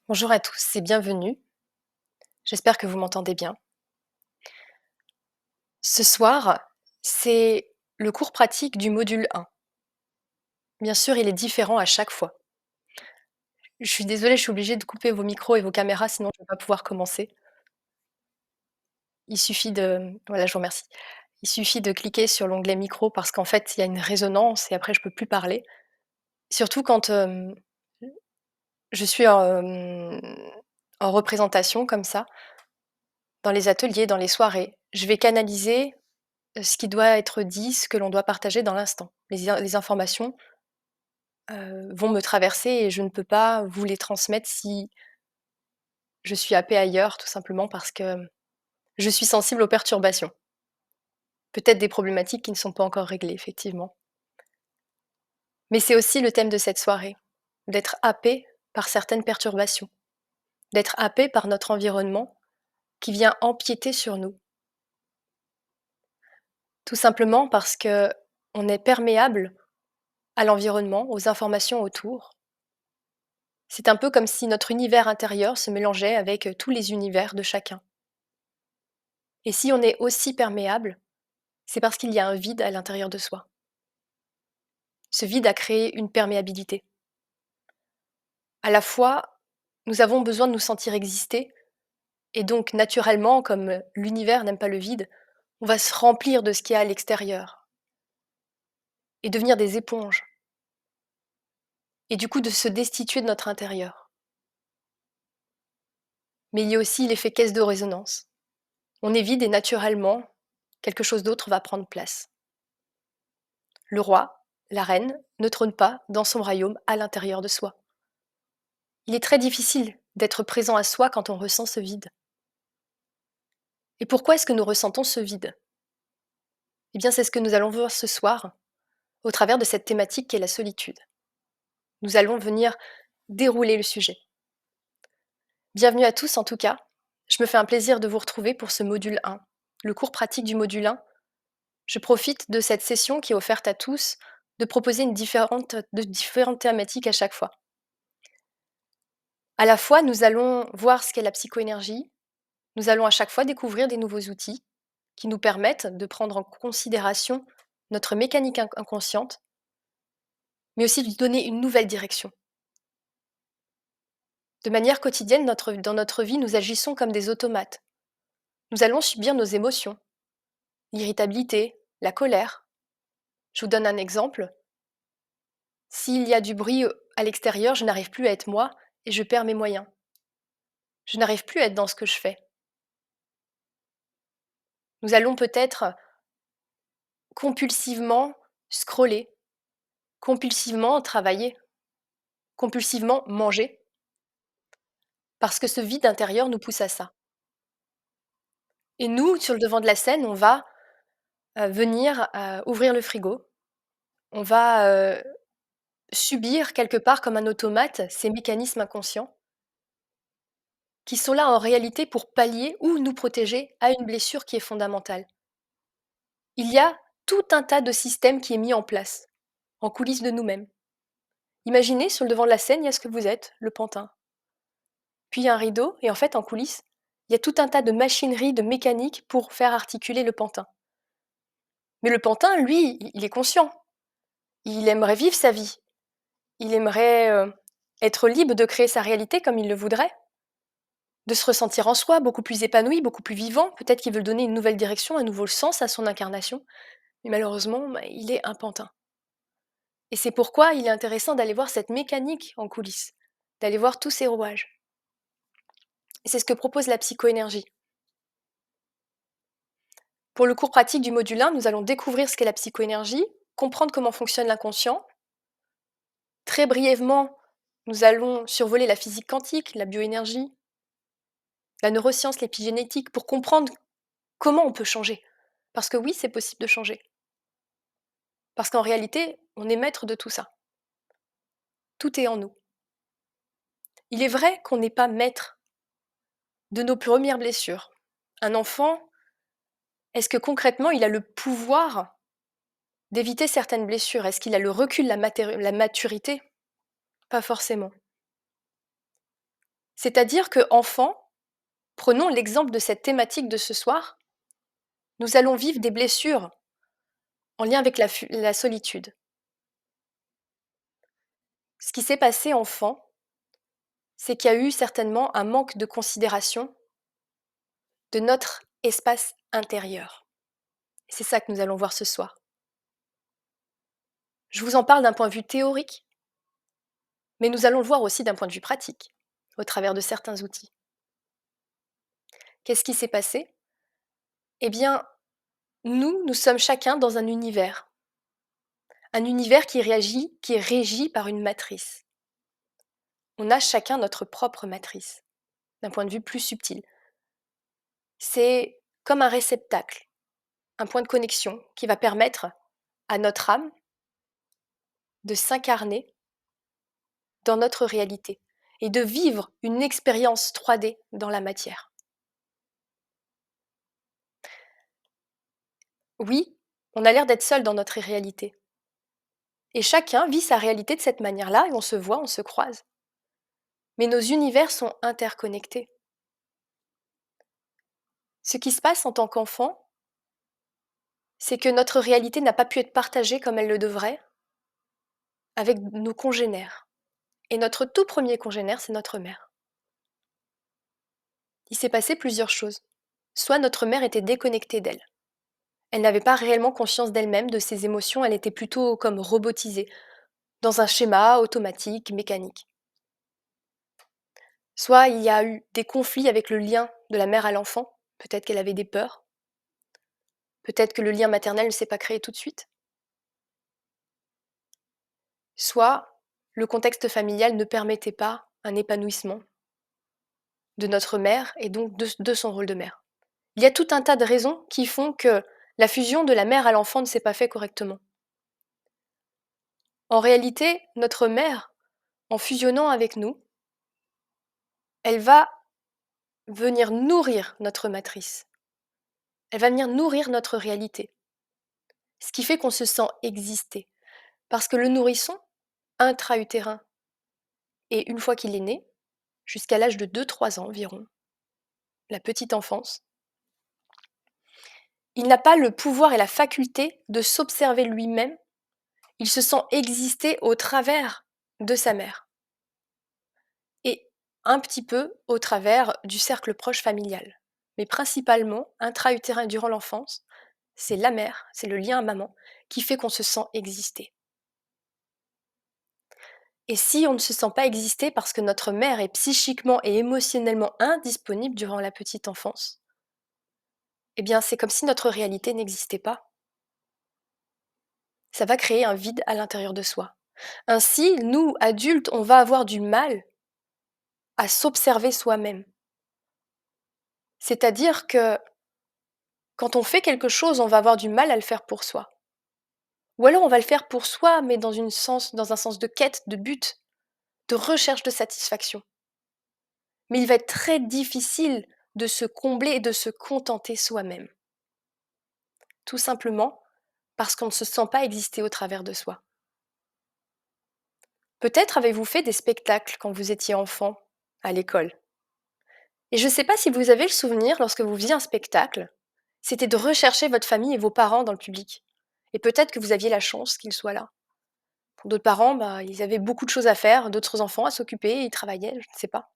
Bonjour à tous et bienvenue. J'espère que vous m'entendez bien. Ce soir, c'est le cours pratique du module 1. Bien sûr, il est différent à chaque fois. Je suis désolée, je suis obligée de couper vos micros et vos caméras, sinon je ne vais pas pouvoir commencer. Il suffit de voilà, je vous remercie. Il suffit de cliquer sur l'onglet micro parce qu'en fait, il y a une résonance et après je peux plus parler. Surtout quand, je suis en représentation comme ça, dans les ateliers, dans les soirées. Je vais canaliser ce qui doit être dit, ce que l'on doit partager dans l'instant. Les informations, vont me traverser et je ne peux pas vous les transmettre si je suis happée ailleurs, tout simplement parce que je suis sensible aux perturbations. Peut-être des problématiques qui ne sont pas encore réglées, effectivement. Mais c'est aussi le thème de cette soirée, d'être happé par certaines perturbations, d'être happé par notre environnement qui vient empiéter sur nous. Tout simplement parce qu'on est perméable à l'environnement, aux informations autour. C'est un peu comme si notre univers intérieur se mélangeait avec tous les univers de chacun. Et si on est aussi perméable, c'est parce qu'il y a un vide à l'intérieur de soi. Ce vide a créé une perméabilité. À la fois, nous avons besoin de nous sentir exister, et donc naturellement, comme l'univers n'aime pas le vide, on va se remplir de ce qu'il y a à l'extérieur et devenir des éponges, et du coup de se destituer de notre intérieur. Mais il y a aussi l'effet caisse de résonance. On est vide et naturellement, quelque chose d'autre va prendre place. Le roi, la reine, ne trône pas dans son royaume à l'intérieur de soi. Il est très difficile d'être présent à soi quand on ressent ce vide. Et pourquoi est-ce que nous ressentons ce vide? Eh bien, c'est ce que nous allons voir ce soir au travers de cette thématique qu'est la solitude. Nous allons venir dérouler le sujet. Bienvenue à tous en tout cas. Je me fais un plaisir de vous retrouver pour ce module 1, le cours pratique du module 1. Je profite de cette session qui est offerte à tous de proposer de différentes thématiques à chaque fois. À la fois, nous allons voir ce qu'est la psychoénergie. Nous allons à chaque fois découvrir des nouveaux outils qui nous permettent de prendre en considération notre mécanique inconsciente, mais aussi de lui donner une nouvelle direction. De manière quotidienne, dans notre vie, nous agissons comme des automates. Nous allons subir nos émotions, l'irritabilité, la colère. Je vous donne un exemple. S'il y a du bruit à l'extérieur, je n'arrive plus à être moi et je perds mes moyens. Je n'arrive plus à être dans ce que je fais. Nous allons peut-être compulsivement scroller, compulsivement travailler, compulsivement manger, parce que ce vide intérieur nous pousse à ça. Et nous, sur le devant de la scène, on va, venir, ouvrir le frigo. On va, subir quelque part comme un automate ces mécanismes inconscients qui sont là en réalité pour pallier ou nous protéger à une blessure qui est fondamentale. Il y a tout un tas de systèmes qui est mis en place, en coulisses de nous-mêmes. Imaginez sur le devant de la scène, il y a ce que vous êtes, le pantin. Puis il y a un rideau et en fait en coulisses, il y a tout un tas de machinerie, de mécanique pour faire articuler le pantin. Mais le pantin, lui, il est conscient. Il aimerait vivre sa vie. Il aimerait, être libre de créer sa réalité comme il le voudrait, de se ressentir en soi beaucoup plus épanoui, beaucoup plus vivant. Peut-être qu'il veut donner une nouvelle direction, un nouveau sens à son incarnation, mais malheureusement, bah, il est un pantin. Et c'est pourquoi il est intéressant d'aller voir cette mécanique en coulisses, d'aller voir tous ces rouages. Et c'est ce que propose la psychoénergie. Pour le cours pratique du module 1, nous allons découvrir ce qu'est la psychoénergie, comprendre comment fonctionne l'inconscient. Très brièvement, nous allons survoler la physique quantique, la bioénergie, la neuroscience, l'épigénétique, pour comprendre comment on peut changer. Parce que oui, c'est possible de changer. Parce qu'en réalité, on est maître de tout ça. Tout est en nous. Il est vrai qu'on n'est pas maître de nos premières blessures. Un enfant, est-ce que concrètement, il a le pouvoir d'éviter certaines blessures? Est-ce qu'il a le recul, la maturité? Pas forcément. C'est-à-dire qu'enfant, prenons l'exemple de cette thématique de ce soir, nous allons vivre des blessures en lien avec la solitude. Ce qui s'est passé enfant, c'est qu'il y a eu certainement un manque de considération de notre espace intérieur. Et c'est ça que nous allons voir ce soir. Je vous en parle d'un point de vue théorique, mais nous allons le voir aussi d'un point de vue pratique, au travers de certains outils. Qu'est-ce qui s'est passé? Eh bien, nous sommes chacun dans un univers qui est régi par une matrice. On a chacun notre propre matrice, d'un point de vue plus subtil. C'est comme un réceptacle, un point de connexion qui va permettre à notre âme de s'incarner dans notre réalité et de vivre une expérience 3D dans la matière. Oui, on a l'air d'être seul dans notre réalité. Et chacun vit sa réalité de cette manière-là, et on se voit, on se croise. Mais nos univers sont interconnectés. Ce qui se passe en tant qu'enfant, c'est que notre réalité n'a pas pu être partagée comme elle le devrait avec nos congénères. Et notre tout premier congénère, c'est notre mère. Il s'est passé plusieurs choses. Soit notre mère était déconnectée d'elle. Elle n'avait pas réellement conscience d'elle-même, de ses émotions, elle était plutôt comme robotisée, dans un schéma automatique, mécanique. Soit il y a eu des conflits avec le lien de la mère à l'enfant, peut-être qu'elle avait des peurs, peut-être que le lien maternel ne s'est pas créé tout de suite. Soit le contexte familial ne permettait pas un épanouissement de notre mère et donc de son rôle de mère. Il y a tout un tas de raisons qui font que la fusion de la mère à l'enfant ne s'est pas fait correctement. En réalité, notre mère, en fusionnant avec nous, elle va venir nourrir notre matrice. Elle va venir nourrir notre réalité. Ce qui fait qu'on se sent exister. Parce que le nourrisson, intra-utérin, et une fois qu'il est né, jusqu'à l'âge de 2-3 ans environ, la petite enfance, il n'a pas le pouvoir et la faculté de s'observer lui-même, il se sent exister au travers de sa mère et un petit peu au travers du cercle proche familial. Mais principalement, intra-utérin et durant l'enfance, c'est la mère, c'est le lien à maman qui fait qu'on se sent exister. Et si on ne se sent pas exister parce que notre mère est psychiquement et émotionnellement indisponible durant la petite enfance, eh bien c'est comme si notre réalité n'existait pas. Ça va créer un vide à l'intérieur de soi. Ainsi, nous, adultes, on va avoir du mal à s'observer soi-même. C'est-à-dire que quand on fait quelque chose, on va avoir du mal à le faire pour soi. Ou alors on va le faire pour soi, mais dans un sens de quête, de but, de recherche de satisfaction. Mais il va être très difficile de se combler et de se contenter soi-même. Tout simplement parce qu'on ne se sent pas exister au travers de soi. Peut-être avez-vous fait des spectacles quand vous étiez enfant, à l'école. Et je ne sais pas si vous avez le souvenir, lorsque vous faisiez un spectacle, c'était de rechercher votre famille et vos parents dans le public. Et peut-être que vous aviez la chance qu'ils soient là. Pour d'autres parents, bah, ils avaient beaucoup de choses à faire, d'autres enfants à s'occuper, ils travaillaient, je ne sais pas.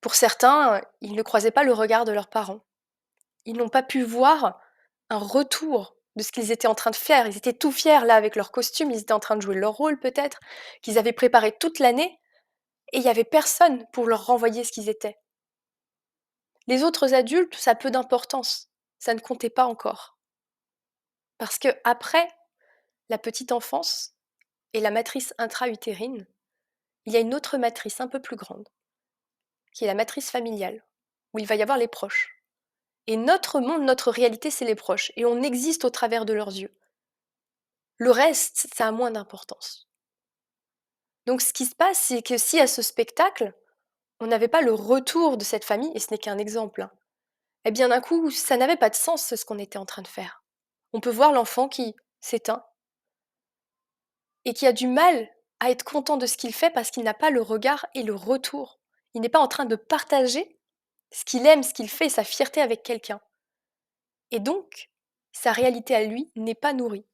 Pour certains, ils ne croisaient pas le regard de leurs parents. Ils n'ont pas pu voir un retour de ce qu'ils étaient en train de faire. Ils étaient tout fiers là avec leur costume, ils étaient en train de jouer leur rôle peut-être, qu'ils avaient préparé toute l'année, et il y avait personne pour leur renvoyer ce qu'ils étaient. Les autres adultes, ça a peu d'importance, ça ne comptait pas encore. Parce que après la petite enfance et la matrice intra-utérine, il y a une autre matrice un peu plus grande, qui est la matrice familiale, où il va y avoir les proches. Et notre monde, notre réalité, c'est les proches, et on existe au travers de leurs yeux. Le reste, ça a moins d'importance. Donc ce qui se passe, c'est que si à ce spectacle, on n'avait pas le retour de cette famille, et ce n'est qu'un exemple, hein, eh bien d'un coup, ça n'avait pas de sens ce qu'on était en train de faire. On peut voir l'enfant qui s'éteint et qui a du mal à être content de ce qu'il fait parce qu'il n'a pas le regard et le retour. Il n'est pas en train de partager ce qu'il aime, ce qu'il fait, sa fierté avec quelqu'un et donc sa réalité à lui n'est pas nourrie.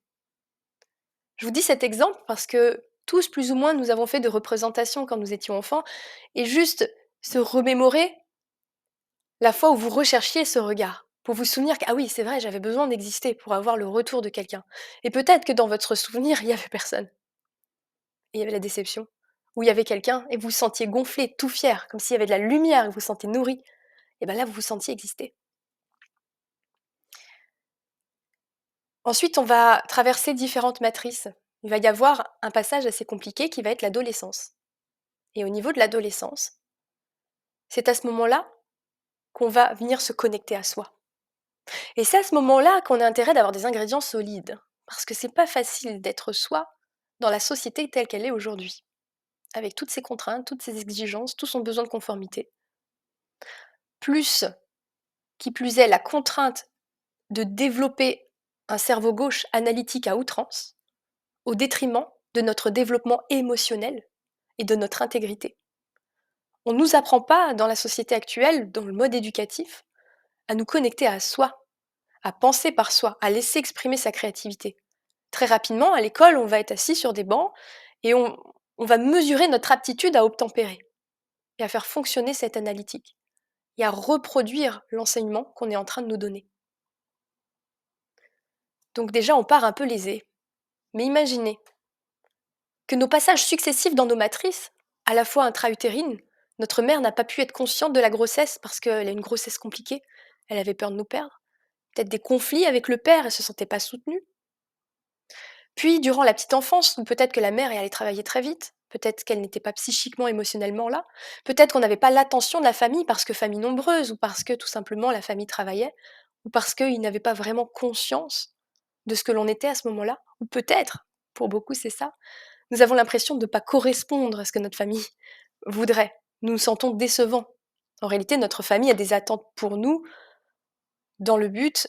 Je vous dis cet exemple parce que tous, plus ou moins, nous avons fait de représentations quand nous étions enfants et juste se remémorer la fois où vous recherchiez ce regard, pour vous souvenir que: «Ah oui, c'est vrai, j'avais besoin d'exister pour avoir le retour de quelqu'un» et peut-être que dans votre souvenir, il y avait personne et il y avait la déception. Ou il y avait quelqu'un et vous vous sentiez gonflé, tout fier, comme s'il y avait de la lumière et vous vous sentez nourri et ben là, vous vous sentiez exister. Ensuite, on va traverser différentes matrices. Il va y avoir un passage assez compliqué qui va être l'adolescence et au niveau de l'adolescence, c'est à ce moment-là qu'on va venir se connecter à soi. Et c'est à ce moment-là qu'on a intérêt d'avoir des ingrédients solides, parce que c'est pas facile d'être soi dans la société telle qu'elle est aujourd'hui, avec toutes ses contraintes, toutes ses exigences, tout son besoin de conformité. Plus, qui plus est, la contrainte de développer un cerveau gauche analytique à outrance, au détriment de notre développement émotionnel et de notre intégrité. On ne nous apprend pas dans la société actuelle, dans le mode éducatif, à nous connecter à soi, à penser par soi, à laisser exprimer sa créativité. Très rapidement, à l'école, on va être assis sur des bancs et on va mesurer notre aptitude à obtempérer et à faire fonctionner cette analytique et à reproduire l'enseignement qu'on est en train de nous donner. Donc déjà, on part un peu lésé. Mais imaginez que nos passages successifs dans nos matrices, à la fois intra-utérines, notre mère n'a pas pu être consciente de la grossesse parce qu'elle a une grossesse compliquée, elle avait peur de nous perdre, peut-être des conflits avec le père, elle se sentait pas soutenue. Puis, durant la petite enfance, ou peut-être que la mère est allée travailler très vite, peut-être qu'elle n'était pas psychiquement, émotionnellement là, peut-être qu'on n'avait pas l'attention de la famille parce que famille nombreuse, ou parce que tout simplement la famille travaillait, ou parce qu'ils n'avaient pas vraiment conscience de ce que l'on était à ce moment-là, ou peut-être, pour beaucoup c'est ça, nous avons l'impression de ne pas correspondre à ce que notre famille voudrait. Nous nous sentons décevants. En réalité, notre famille a des attentes pour nous dans le but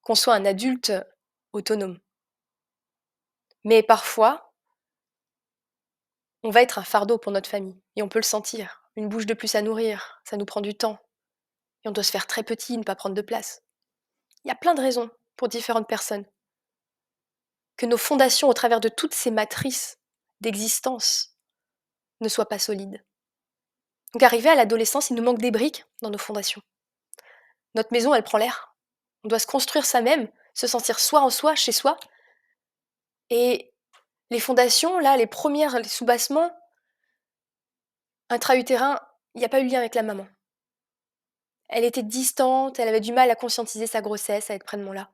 qu'on soit un adulte autonome. Mais parfois, on va être un fardeau pour notre famille et on peut le sentir. Une bouche de plus à nourrir, ça nous prend du temps et on doit se faire très petit, ne pas prendre de place. Il y a plein de raisons pour différentes personnes. Que nos fondations au travers de toutes ces matrices d'existence ne soient pas solides. Donc arrivé à l'adolescence, il nous manque des briques dans nos fondations. Notre maison, elle prend l'air. On doit se construire ça même, se sentir soi en soi, chez soi. Et les fondations, là, les premières, les soubassements, intra-utérins, il n'y a pas eu lien avec la maman. Elle était distante, elle avait du mal à conscientiser sa grossesse, à être près de mon là.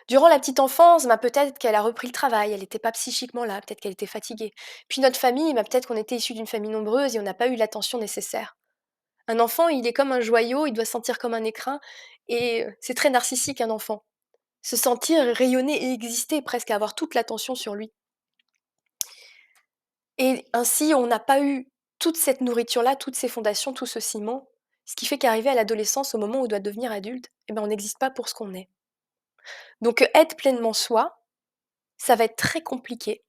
Durant la petite enfance, bah, peut-être qu'elle a repris le travail, elle n'était pas psychiquement là, peut-être qu'elle était fatiguée. Puis notre famille, bah, peut-être qu'on était issus d'une famille nombreuse et on n'a pas eu l'attention nécessaire. Un enfant, il est comme un joyau, il doit se sentir comme un écrin et c'est très narcissique un enfant. Se sentir rayonner et exister, presque avoir toute l'attention sur lui. Et ainsi, on n'a pas eu toute cette nourriture-là, toutes ces fondations, tout ce ciment, ce qui fait qu'arrivé à l'adolescence, au moment où on doit devenir adulte, eh ben, on n'existe pas pour ce qu'on est. Donc être pleinement soi, ça va être très compliqué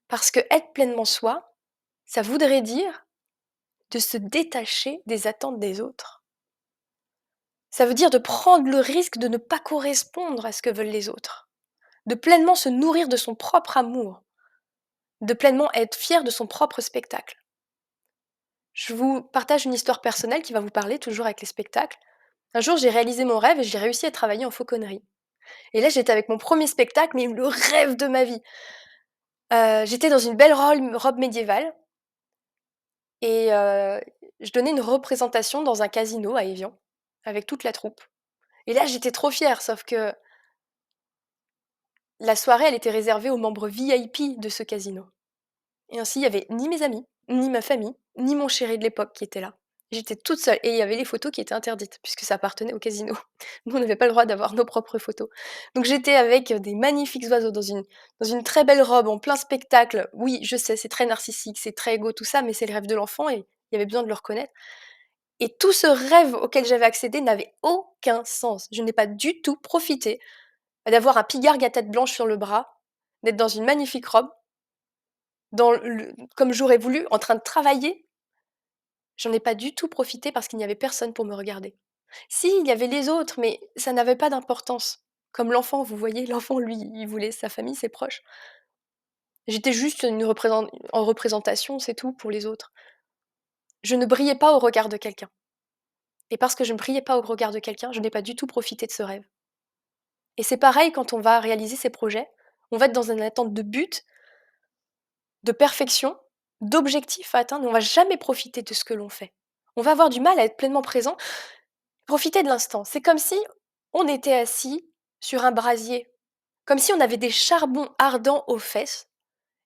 parce que être pleinement soi, ça voudrait dire de se détacher des attentes des autres. Ça veut dire de prendre le risque de ne pas correspondre à ce que veulent les autres, de pleinement se nourrir de son propre amour, de pleinement être fier de son propre spectacle. Je vous partage une histoire personnelle qui va vous parler, toujours avec les spectacles. Un jour, j'ai réalisé mon rêve et j'ai réussi à travailler en fauconnerie. Et là, j'étais avec mon premier spectacle, mais le rêve de ma vie. J'étais dans une belle robe médiévale et je donnais une représentation dans un casino à Évian, avec toute la troupe. Et là, j'étais trop fière, sauf que la soirée, elle était réservée aux membres VIP de ce casino. Et ainsi, il y avait ni mes amis, ni ma famille, ni mon chéri de l'époque qui était là. J'étais toute seule et il y avait les photos qui étaient interdites puisque ça appartenait au casino. Nous, on n'avait pas le droit d'avoir nos propres photos. Donc j'étais avec des magnifiques oiseaux dans une très belle robe en plein spectacle. Oui, je sais, c'est très narcissique, c'est très égo, tout ça, mais c'est le rêve de l'enfant et il y avait besoin de le reconnaître. Et tout ce rêve auquel j'avais accédé n'avait aucun sens. Je n'ai pas du tout profité d'avoir un pigargue à tête blanche sur le bras, d'être dans une magnifique robe, comme j'aurais voulu, en train de travailler. J'en ai pas du tout profité parce qu'il n'y avait personne pour me regarder. Si, il y avait les autres, mais ça n'avait pas d'importance. Comme l'enfant, vous voyez, l'enfant, lui, il voulait sa famille, ses proches. J'étais juste en représentation, c'est tout, pour les autres. Je ne brillais pas au regard de quelqu'un. Et parce que je ne brillais pas au regard de quelqu'un, je n'ai pas du tout profité de ce rêve. Et c'est pareil quand on va réaliser ses projets. On va être dans une attente de but, de perfection, d'objectifs à atteindre, mais on va jamais profiter de ce que l'on fait. On va avoir du mal à être pleinement présent, profiter de l'instant. C'est comme si on était assis sur un brasier, comme si on avait des charbons ardents aux fesses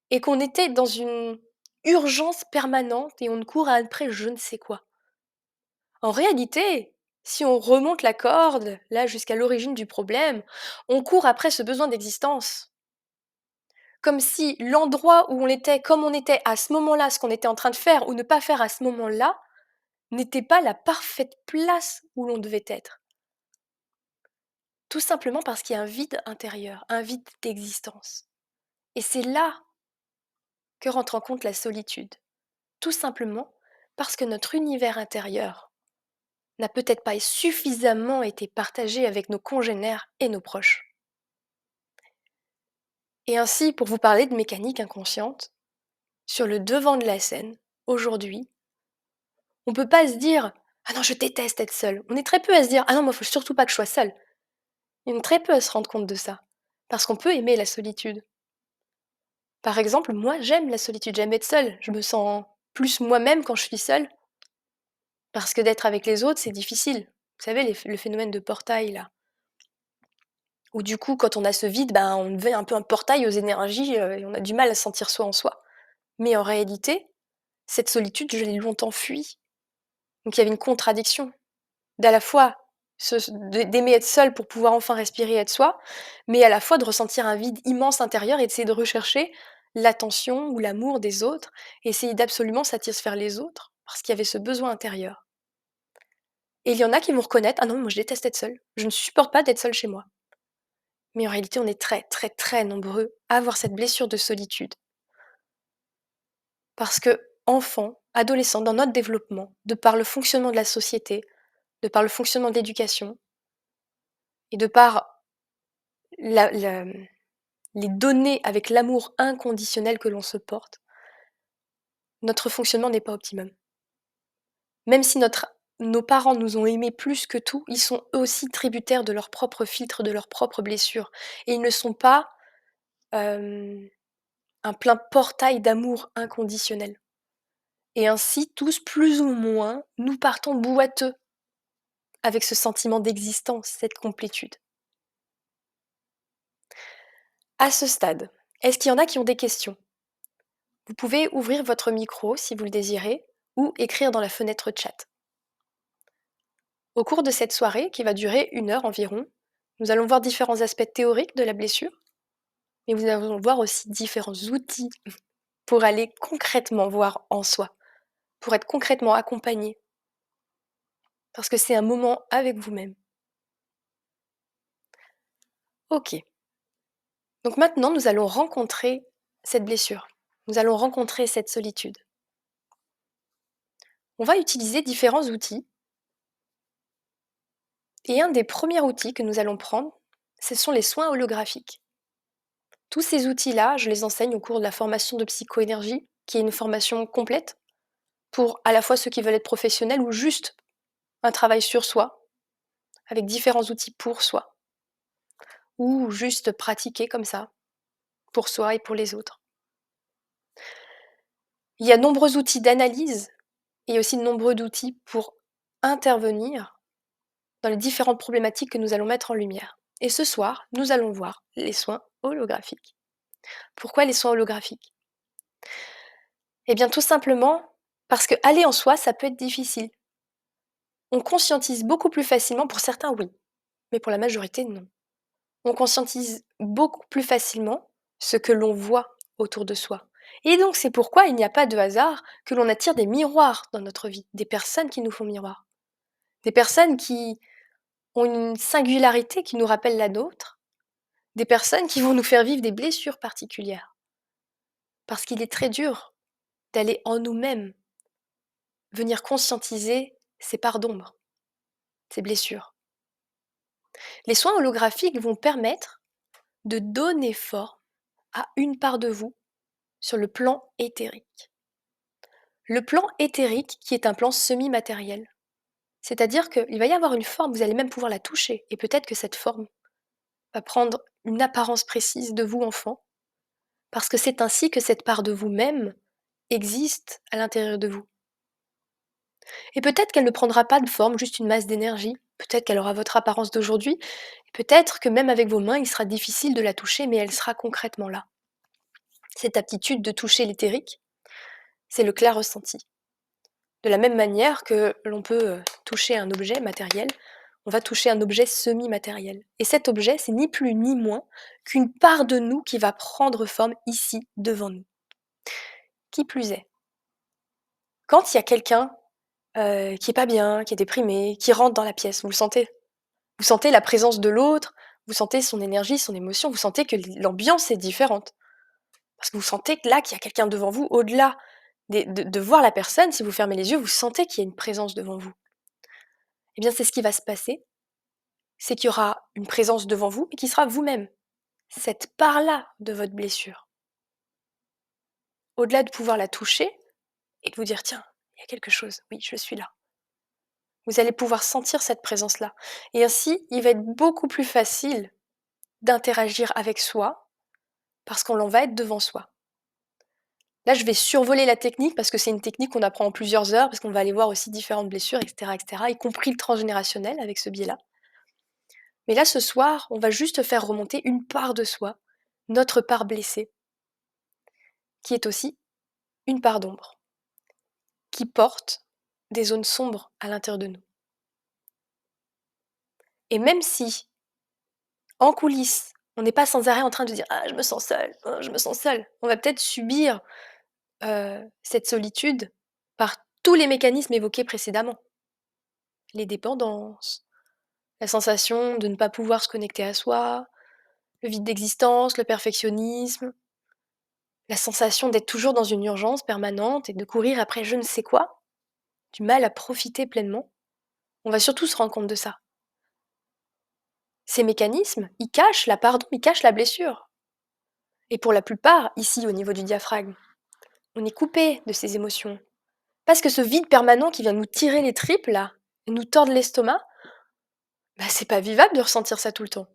et qu'on était dans une urgence permanente et on court après je ne sais quoi. En réalité, si on remonte la corde, là jusqu'à l'origine du problème, on court après ce besoin d'existence. Comme si l'endroit où on était, comme on était à ce moment-là, ce qu'on était en train de faire ou ne pas faire à ce moment-là, n'était pas la parfaite place où l'on devait être. Tout simplement parce qu'il y a un vide intérieur, un vide d'existence. Et c'est là que rentre en compte la solitude. Tout simplement parce que notre univers intérieur n'a peut-être pas suffisamment été partagé avec nos congénères et nos proches. Et ainsi, pour vous parler de mécanique inconsciente, sur le devant de la scène, aujourd'hui, on ne peut pas se dire ah non, je déteste être seul. On est très peu à se dire ah non, moi, il faut surtout pas que je sois seul. On est très peu à se rendre compte de ça. Parce qu'on peut aimer la solitude. Par exemple, moi, j'aime la solitude, j'aime être seule. Je me sens plus moi-même quand je suis seule. Parce que d'être avec les autres, c'est difficile. Vous savez, le phénomène de portail, là. Où du coup, quand on a ce vide, ben, on devient un peu un portail aux énergies et on a du mal à se sentir soi en soi. Mais en réalité, cette solitude, je l'ai longtemps fuie. Donc il y avait une contradiction d'à la fois d'aimer être seul pour pouvoir enfin respirer et être soi, mais à la fois de ressentir un vide immense intérieur et d'essayer de rechercher l'attention ou l'amour des autres, et essayer d'absolument satisfaire les autres, parce qu'il y avait ce besoin intérieur. Et il y en a qui vont reconnaître, ah non, moi je déteste être seule, je ne supporte pas d'être seule chez moi. Mais en réalité, on est très, très, très nombreux à avoir cette blessure de solitude. Parce que, enfants, adolescents, dans notre développement, de par le fonctionnement de la société, de par le fonctionnement de l'éducation, et de par la, la- les données avec l'amour inconditionnel que l'on se porte, notre fonctionnement n'est pas optimum. Même si nos parents nous ont aimés plus que tout, ils sont eux aussi tributaires de leurs propres filtres, de leurs propres blessures. Et ils ne sont pas un plein portail d'amour inconditionnel. Et ainsi, tous, plus ou moins, nous partons boiteux avec ce sentiment d'existence, cette complétude. À ce stade, est-ce qu'il y en a qui ont des questions? Vous pouvez ouvrir votre micro si vous le désirez ou écrire dans la fenêtre chat. Au cours de cette soirée, qui va durer 1 heure environ, nous allons voir différents aspects théoriques de la blessure, mais nous allons voir aussi différents outils pour aller concrètement voir en soi, pour être concrètement accompagné, parce que c'est un moment avec vous-même. Ok, donc maintenant nous allons rencontrer cette blessure, nous allons rencontrer cette solitude. On va utiliser différents outils, et un des premiers outils que nous allons prendre, ce sont les soins holographiques. Tous ces outils-là, je les enseigne au cours de la formation de psychoénergie, qui est une formation complète pour à la fois ceux qui veulent être professionnels ou juste un travail sur soi, avec différents outils pour soi, ou juste pratiquer comme ça, pour soi et pour les autres. Il y a nombreux outils d'analyse et aussi de nombreux outils pour intervenir dans les différentes problématiques que nous allons mettre en lumière. Et ce soir, nous allons voir les soins holographiques. Pourquoi les soins holographiques? Eh bien tout simplement parce que aller en soi, ça peut être difficile. On conscientise beaucoup plus facilement, pour certains oui, mais pour la majorité non. On conscientise beaucoup plus facilement ce que l'on voit autour de soi. Et donc c'est pourquoi il n'y a pas de hasard que l'on attire des miroirs dans notre vie, des personnes qui nous font miroir, des personnes qui ont une singularité qui nous rappelle la nôtre, des personnes qui vont nous faire vivre des blessures particulières. Parce qu'il est très dur d'aller en nous-mêmes venir conscientiser ces parts d'ombre, ces blessures. Les soins holographiques vont permettre de donner forme à une part de vous sur le plan éthérique. Le plan éthérique qui est un plan semi-matériel. C'est-à-dire qu'il va y avoir une forme, vous allez même pouvoir la toucher et peut-être que cette forme va prendre une apparence précise de vous enfant, parce que c'est ainsi que cette part de vous-même existe à l'intérieur de vous. Et peut-être qu'elle ne prendra pas de forme, juste une masse d'énergie, peut-être qu'elle aura votre apparence d'aujourd'hui, peut-être que même avec vos mains, il sera difficile de la toucher, mais elle sera concrètement là. Cette aptitude de toucher l'éthérique, c'est le clair ressenti. De la même manière que l'on peut toucher un objet matériel, on va toucher un objet semi-matériel. Et cet objet, c'est ni plus ni moins qu'une part de nous qui va prendre forme ici, devant nous. Qui plus est, quand il y a quelqu'un qui est pas bien, qui est déprimé, qui rentre dans la pièce, vous le sentez? Vous sentez la présence de l'autre, vous sentez son énergie, son émotion, vous sentez que l'ambiance est différente. Parce que vous sentez que là, qu'il y a quelqu'un devant vous, au-delà de voir la personne, si vous fermez les yeux, vous sentez qu'il y a une présence devant vous. Eh bien, c'est ce qui va se passer, c'est qu'il y aura une présence devant vous et qui sera vous-même, cette part-là de votre blessure. Au-delà de pouvoir la toucher et de vous dire: «Tiens, il y a quelque chose, oui, je suis là». Vous allez pouvoir sentir cette présence-là et ainsi, il va être beaucoup plus facile d'interagir avec soi parce qu'on l'en va être devant soi. Là, je vais survoler la technique parce que c'est une technique qu'on apprend en plusieurs heures, parce qu'on va aller voir aussi différentes blessures, et cetera, y compris le transgénérationnel avec ce biais-là. Mais là, ce soir, on va juste faire remonter une part de soi, notre part blessée, qui est aussi une part d'ombre, qui porte des zones sombres à l'intérieur de nous. Et même si, en coulisses, on n'est pas sans arrêt en train de dire: «Ah, je me sens seule, oh, je me sens seule», on va peut-être subir cette solitude par tous les mécanismes évoqués précédemment. Les dépendances, la sensation de ne pas pouvoir se connecter à soi, le vide d'existence, le perfectionnisme, la sensation d'être toujours dans une urgence permanente et de courir après je ne sais quoi, du mal à profiter pleinement. On va surtout se rendre compte de ça. Ces mécanismes, ils cachent la pardon, ils cachent la blessure. Et pour la plupart, ici au niveau du diaphragme, on est coupé de ces émotions. Parce que ce vide permanent qui vient nous tirer les tripes là, et nous tordre l'estomac, bah, c'est pas vivable de ressentir ça tout le temps.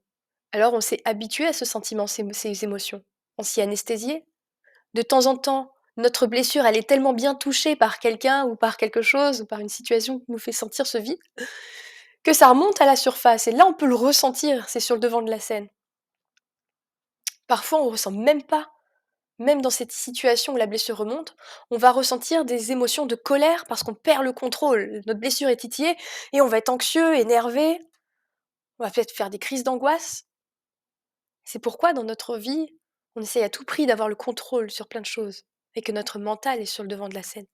Alors on s'est habitué à ce sentiment, ces émotions. On s'y est anesthésié. De temps en temps, notre blessure, elle est tellement bien touchée par quelqu'un ou par quelque chose ou par une situation qui nous fait sentir ce vide, que ça remonte à la surface et là, on peut le ressentir, c'est sur le devant de la scène. Parfois, on ressent même pas, même dans cette situation où la blessure remonte, on va ressentir des émotions de colère parce qu'on perd le contrôle. Notre blessure est titillée et on va être anxieux, énervé, on va peut-être faire des crises d'angoisse. C'est pourquoi dans notre vie, on essaye à tout prix d'avoir le contrôle sur plein de choses et que notre mental est sur le devant de la scène.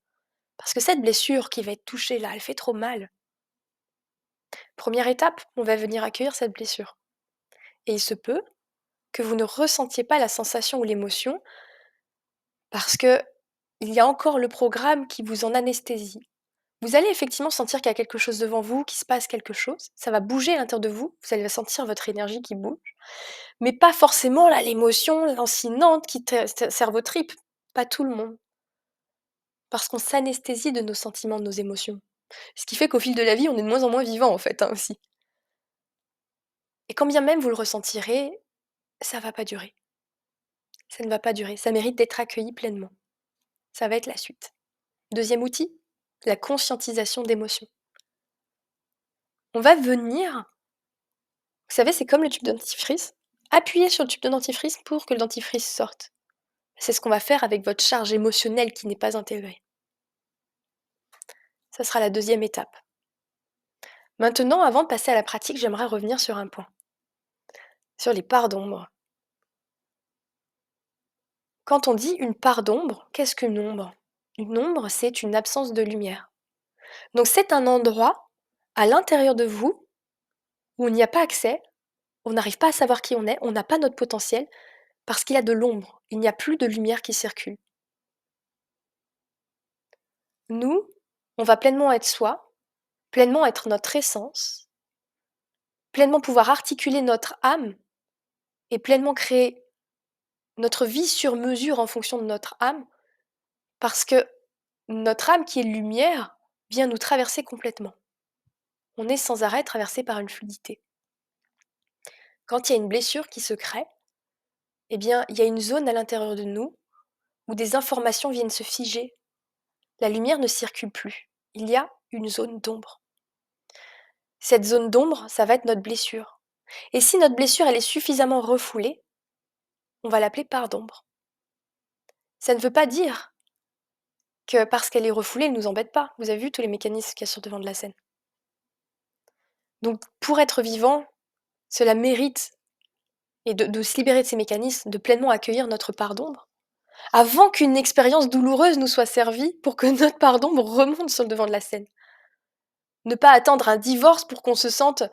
Parce que cette blessure qui va être touchée là, elle fait trop mal. Première étape, on va venir accueillir cette blessure. Et il se peut que vous ne ressentiez pas la sensation ou l'émotion parce que il y a encore le programme qui vous en anesthésie. Vous allez effectivement sentir qu'il y a quelque chose devant vous, qu'il se passe quelque chose. Ça va bouger à l'intérieur de vous. Vous allez sentir votre énergie qui bouge. Mais pas forcément là l'émotion lancinante qui serre vos tripes. Pas tout le monde. Parce qu'on s'anesthésie de nos sentiments, de nos émotions. Ce qui fait qu'au fil de la vie, on est de moins en moins vivant en fait, hein, aussi. Et quand bien même vous le ressentirez, ça va pas durer. Ça ne va pas durer. Ça mérite d'être accueilli pleinement. Ça va être la suite. Deuxième outil, la conscientisation d'émotions. On va venir, vous savez, c'est comme le tube de dentifrice. Appuyez sur le tube de dentifrice pour que le dentifrice sorte. C'est ce qu'on va faire avec votre charge émotionnelle qui n'est pas intégrée. Ça sera la deuxième étape. Maintenant, avant de passer à la pratique, j'aimerais revenir sur un point. Sur les parts d'ombre. Quand on dit une part d'ombre, qu'est-ce qu'une ombre? Une ombre, c'est une absence de lumière. Donc c'est un endroit à l'intérieur de vous où on n'y a pas accès, on n'arrive pas à savoir qui on est, on n'a pas notre potentiel parce qu'il y a de l'ombre, il n'y a plus de lumière qui circule. Nous, On va pleinement être soi, pleinement être notre essence, pleinement pouvoir articuler notre âme et pleinement créer notre vie sur mesure en fonction de notre âme, parce que notre âme qui est lumière vient nous traverser complètement. On est sans arrêt traversé par une fluidité. Quand il y a une blessure qui se crée, eh bien, il y a une zone à l'intérieur de nous où des informations viennent se figer. La lumière ne circule plus. Il y a une zone d'ombre. Cette zone d'ombre, ça va être notre blessure. Et si notre blessure, elle est suffisamment refoulée, on va l'appeler part d'ombre. Ça ne veut pas dire que parce qu'elle est refoulée, elle ne nous embête pas. Vous avez vu tous les mécanismes qu'il y a sur le devant de la scène. Donc, pour être vivant, cela mérite et de se libérer de ces mécanismes, de pleinement accueillir notre part d'ombre, avant qu'une expérience douloureuse nous soit servie pour que notre part d'ombre remonte sur le devant de la scène. Ne pas attendre un divorce pour qu'on se sente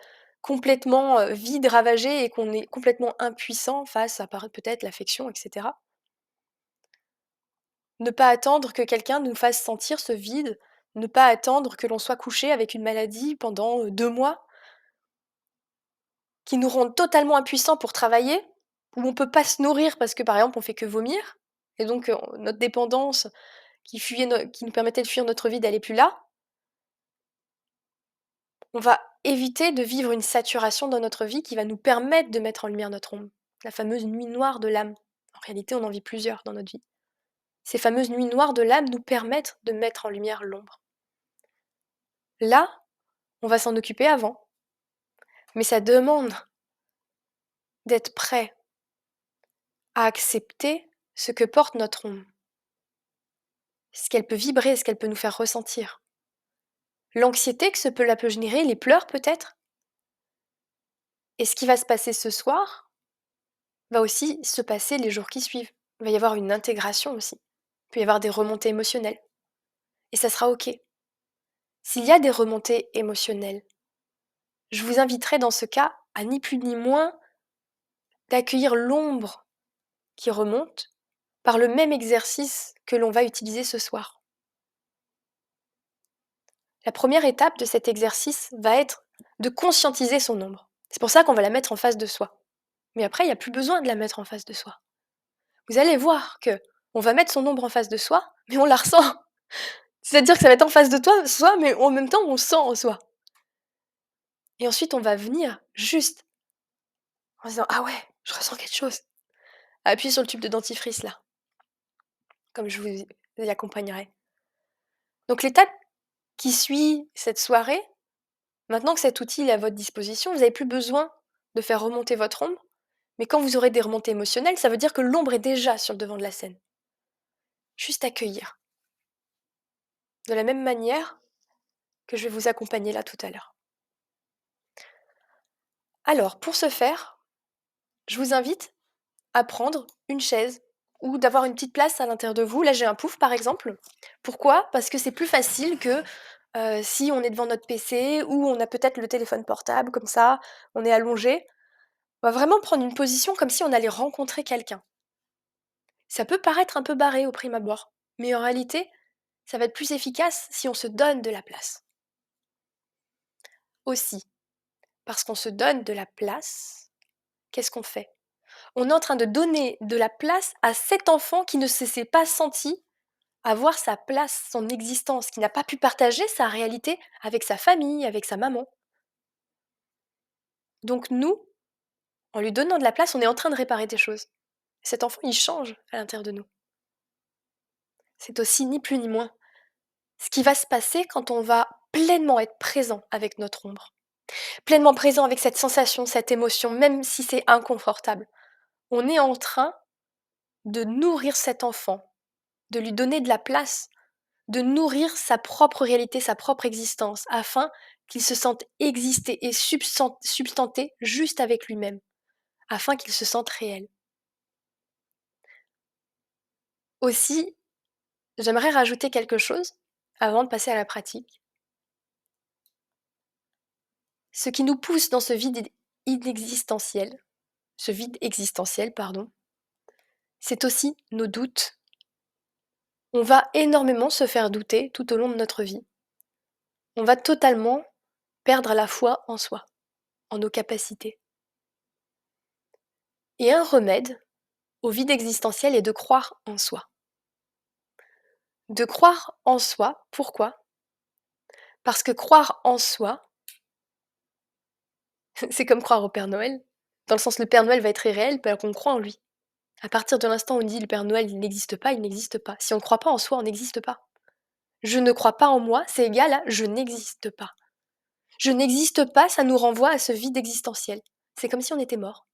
complètement vide, ravagé et qu'on est complètement impuissant face à peut-être l'affection, etc. Ne pas attendre que quelqu'un nous fasse sentir ce vide, ne pas attendre que l'on soit couché avec une maladie pendant 2 mois, qui nous rende totalement impuissants pour travailler, où on peut pas se nourrir parce que, par exemple, on fait que vomir et donc notre dépendance qui nous permettait de fuir notre vide, elle est plus là. On va éviter de vivre une saturation dans notre vie qui va nous permettre de mettre en lumière notre ombre, la fameuse nuit noire de l'âme. En réalité, on en vit plusieurs dans notre vie. Ces fameuses nuits noires de l'âme nous permettent de mettre en lumière l'ombre. Là, on va s'en occuper avant, mais ça demande d'être prêt à accepter ce que porte notre ombre, ce qu'elle peut vibrer, ce qu'elle peut nous faire ressentir. L'anxiété que cela peut générer, les pleurs peut-être. Et ce qui va se passer ce soir va aussi se passer les jours qui suivent. Il va y avoir une intégration aussi. Il peut y avoir des remontées émotionnelles. Et ça sera OK. S'il y a des remontées émotionnelles, je vous inviterai dans ce cas à ni plus ni moins d'accueillir l'ombre qui remonte par le même exercice que l'on va utiliser ce soir. La première étape de cet exercice va être de conscientiser son ombre. C'est pour ça qu'on va la mettre en face de soi. Mais après, il n'y a plus besoin de la mettre en face de soi. Vous allez voir que on va mettre son ombre en face de soi, mais on la ressent. C'est-à-dire que ça va être en face de soi, mais en même temps, on sent en soi. Et ensuite, on va venir juste en se disant: «Ah ouais, je ressens quelque chose». Appuyez sur le tube de dentifrice là, comme je vous y accompagnerai. Donc l'étape qui suit cette soirée, maintenant que cet outil est à votre disposition, vous n'avez plus besoin de faire remonter votre ombre, mais quand vous aurez des remontées émotionnelles, ça veut dire que l'ombre est déjà sur le devant de la scène. Juste accueillir. De la même manière que je vais vous accompagner là tout à l'heure. Alors, pour ce faire, je vous invite à prendre une chaise ou d'avoir une petite place à l'intérieur de vous. Là, j'ai un pouf, par exemple. Pourquoi? Parce que c'est plus facile que si on est devant notre PC ou on a peut-être le téléphone portable comme ça, on est allongé. On va vraiment prendre une position comme si on allait rencontrer quelqu'un. Ça peut paraître un peu barré au prime abord, mais en réalité, ça va être plus efficace si on se donne de la place. Aussi, parce qu'on se donne de la place, qu'est-ce qu'on fait? On est en train de donner de la place à cet enfant qui ne s'est pas senti avoir sa place, son existence, qui n'a pas pu partager sa réalité avec sa famille, avec sa maman. Donc nous, en lui donnant de la place, on est en train de réparer des choses. Cet enfant, il change à l'intérieur de nous. C'est aussi ni plus ni moins ce qui va se passer quand on va pleinement être présent avec notre ombre, pleinement présent avec cette sensation, cette émotion, même si c'est inconfortable. On est en train de nourrir cet enfant, de lui donner de la place, de nourrir sa propre réalité, sa propre existence, afin qu'il se sente exister et substanter juste avec lui-même, afin qu'il se sente réel. Aussi, j'aimerais rajouter quelque chose avant de passer à la pratique. Ce qui nous pousse dans ce vide inexistentiel, ce vide existentiel, pardon, c'est aussi nos doutes. On va énormément se faire douter tout au long de notre vie. On va totalement perdre la foi en soi, en nos capacités. Et un remède au vide existentiel est de croire en soi. De croire en soi, pourquoi? Parce que croire en soi, c'est comme croire au Père Noël, dans le sens le Père Noël va être irréel, alors qu'on croit en lui. À partir de l'instant où on dit: «Le Père Noël, il n'existe pas», il n'existe pas. Si on ne croit pas en soi, on n'existe pas. Je ne crois pas en moi, c'est égal à je n'existe pas. Je n'existe pas, ça nous renvoie à ce vide existentiel. C'est comme si on était mort.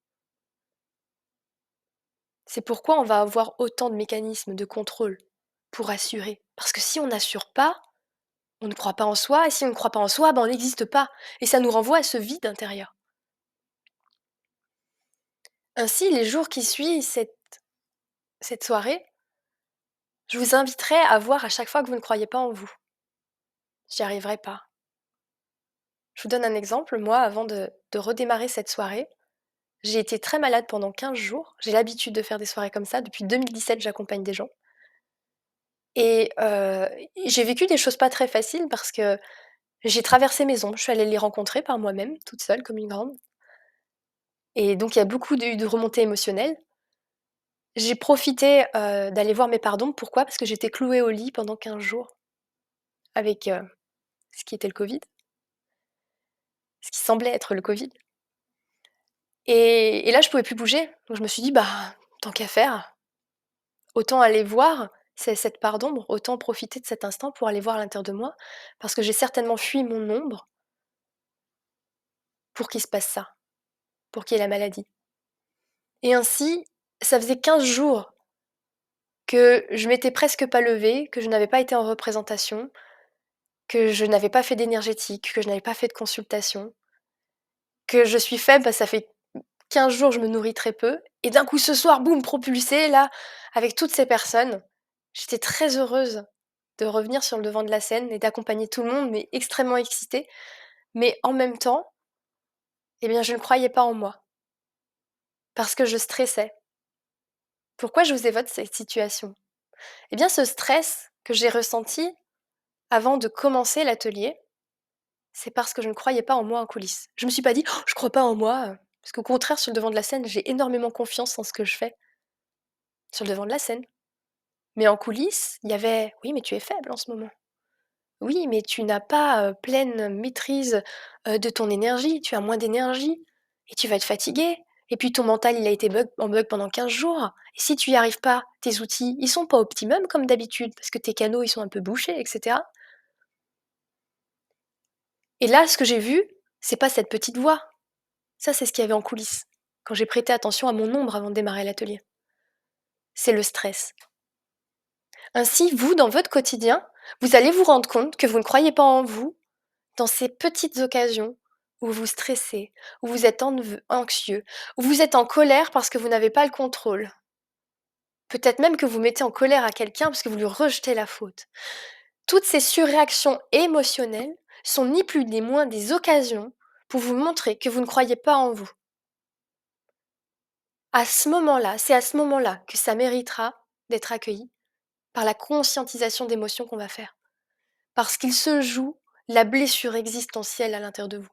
C'est pourquoi on va avoir autant de mécanismes de contrôle pour assurer. Parce que si on n'assure pas, on ne croit pas en soi, et si on ne croit pas en soi, ben on n'existe pas. Et ça nous renvoie à ce vide intérieur. Ainsi, les jours qui suivent cette soirée, je vous inviterai à voir à chaque fois que vous ne croyez pas en vous. J'y arriverai pas. Je vous donne un exemple. Moi, avant de redémarrer cette soirée, j'ai été très malade pendant 15 jours. J'ai l'habitude de faire des soirées comme ça. Depuis 2017, j'accompagne des gens. Et j'ai vécu des choses pas très faciles parce que j'ai traversé mes ombres. Je suis allée les rencontrer par moi-même, toute seule comme une grande. Et donc il y a beaucoup de remontées émotionnelles. J'ai profité, d'aller voir mes parts d'ombre. Pourquoi? Parce que j'étais clouée au lit pendant 15 jours avec, ce qui était le covid, ce qui semblait être le covid. Et là, je pouvais plus bouger. Donc je me suis dit: «Bah, tant qu'à faire, autant aller voir cette part d'ombre, autant profiter de cet instant pour aller voir à l'intérieur de moi, parce que j'ai certainement fui mon ombre pour qu'il se passe ça, pour qu'il y ait la maladie». Et ainsi, ça faisait 15 jours que je m'étais presque pas levée, que je n'avais pas été en représentation, que je n'avais pas fait d'énergétique, que je n'avais pas fait de consultation, que je suis faible parce que ça fait 15 jours, je me nourris très peu et d'un coup ce soir, boum, propulsée là, avec toutes ces personnes. J'étais très heureuse de revenir sur le devant de la scène et d'accompagner tout le monde, mais extrêmement excitée. Mais en même temps, eh bien, je ne croyais pas en moi parce que je stressais. Pourquoi je vous évoque cette situation? Eh bien, ce stress que j'ai ressenti avant de commencer l'atelier, c'est parce que je ne croyais pas en moi en coulisses. Je me suis pas dit: «Oh, je crois pas en moi», parce qu'au contraire, sur le devant de la scène, j'ai énormément confiance en ce que je fais, sur le devant de la scène. Mais en coulisses, il y avait: «Oui, mais tu es faible en ce moment. Oui, mais tu n'as pas, pleine maîtrise, de ton énergie, tu as moins d'énergie et tu vas être fatigué et puis ton mental, il a été en bug pendant 15 jours et si tu y arrives pas, tes outils, ils sont pas optimum comme d'habitude parce que tes canaux, ils sont un peu bouchés» et cetera. Et là, ce que j'ai vu, c'est pas cette petite voix. Ça, c'est ce qu'il y avait en coulisses, quand j'ai prêté attention à mon ombre avant de démarrer l'atelier. C'est le stress. Ainsi, vous, dans votre quotidien, vous allez vous rendre compte que vous ne croyez pas en vous dans ces petites occasions où vous stressez, où vous êtes anxieux, où vous êtes en colère parce que vous n'avez pas le contrôle. Peut-être même que vous mettez en colère à quelqu'un parce que vous lui rejetez la faute. Toutes ces surréactions émotionnelles sont ni plus ni moins des occasions pour vous montrer que vous ne croyez pas en vous. À ce moment-là, c'est à ce moment-là que ça méritera d'être accueilli par la conscientisation d'émotions qu'on va faire. Parce qu'il se joue la blessure existentielle à l'intérieur de vous.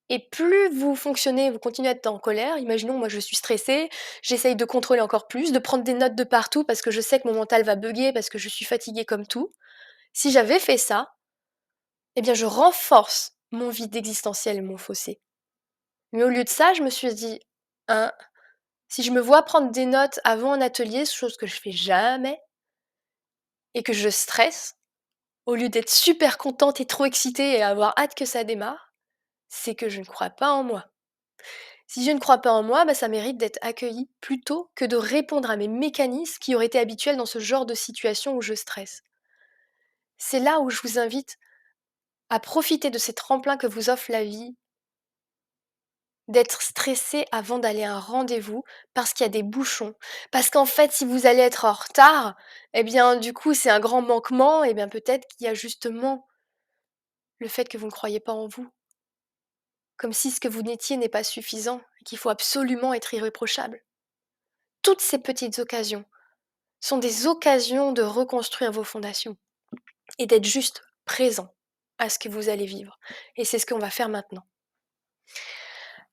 Et plus vous fonctionnez, vous continuez à être en colère, imaginons moi je suis stressée, j'essaye de contrôler encore plus, de prendre des notes de partout parce que je sais que mon mental va bugger, parce que je suis fatiguée comme tout. Si j'avais fait ça, eh bien je renforce mon vide existentiel et mon fossé. Mais au lieu de ça, je me suis dit: «Hein, si je me vois prendre des notes avant un atelier, chose que je fais jamais et que je stresse, au lieu d'être super contente et trop excitée et avoir hâte que ça démarre, c'est que je ne crois pas en moi. Si je ne crois pas en moi, bah, ça mérite d'être accueilli plutôt que de répondre à mes mécanismes qui auraient été habituels dans ce genre de situation où je stresse. C'est là où je vous invite à profiter de ces tremplins que vous offre la vie, d'être stressé avant d'aller à un rendez-vous parce qu'il y a des bouchons. Parce qu'en fait, si vous allez être en retard, eh bien, du coup, c'est un grand manquement, et bien peut-être qu'il y a justement le fait que vous ne croyez pas en vous. Comme si ce que vous n'étiez n'est pas suffisant, et qu'il faut absolument être irréprochable. Toutes ces petites occasions sont des occasions de reconstruire vos fondations et d'être juste présent à ce que vous allez vivre et c'est ce qu'on va faire maintenant.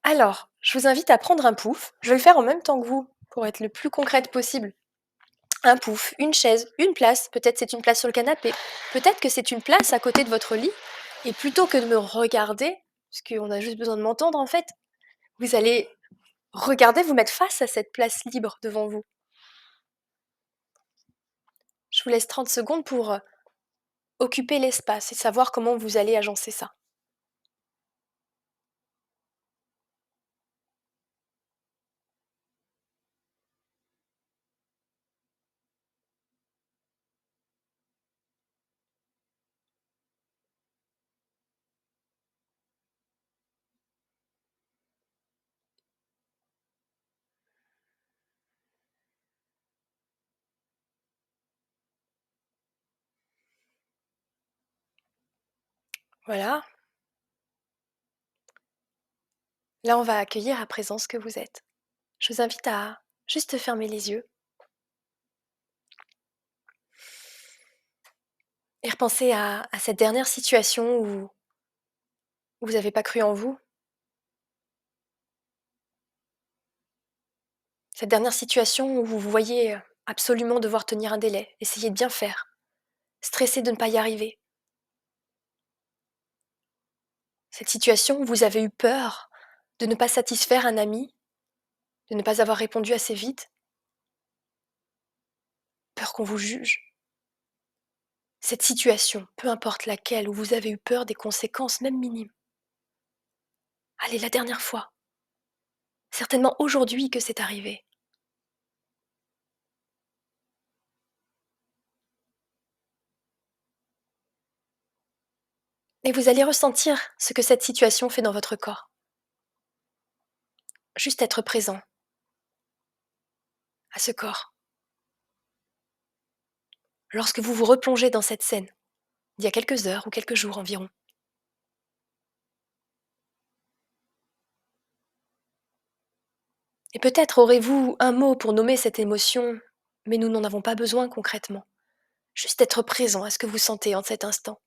Alors, je vous invite à prendre un pouf, je vais le faire en même temps que vous pour être le plus concrète possible. Un pouf, une chaise, une place, peut-être c'est une place sur le canapé, peut-être que c'est une place à côté de votre lit et plutôt que de me regarder, parce qu'on a juste besoin de m'entendre en fait, vous allez regarder, vous mettre face à cette place libre devant vous. Je vous laisse 30 secondes pour, occuper l'espace et savoir comment vous allez agencer ça. Voilà, là on va accueillir à présent ce que vous êtes. Je vous invite à juste fermer les yeux et repenser à cette dernière situation où vous n'avez pas cru en vous, cette dernière situation où vous vous voyez, absolument devoir tenir un délai, essayer de bien faire, stressé de ne pas y arriver. Cette situation où vous avez eu peur de ne pas satisfaire un ami, de ne pas avoir répondu assez vite, peur qu'on vous juge. Cette situation, peu importe laquelle, où vous avez eu peur des conséquences, même minimes. Allez, la dernière fois, certainement aujourd'hui que c'est arrivé. Et vous allez ressentir ce que cette situation fait dans votre corps. Juste être présent à ce corps. Lorsque vous vous replongez dans cette scène, d'il y a quelques heures ou quelques jours environ. Et peut-être aurez-vous un mot pour nommer cette émotion, mais nous n'en avons pas besoin concrètement. Juste être présent à ce que vous sentez en cet instant.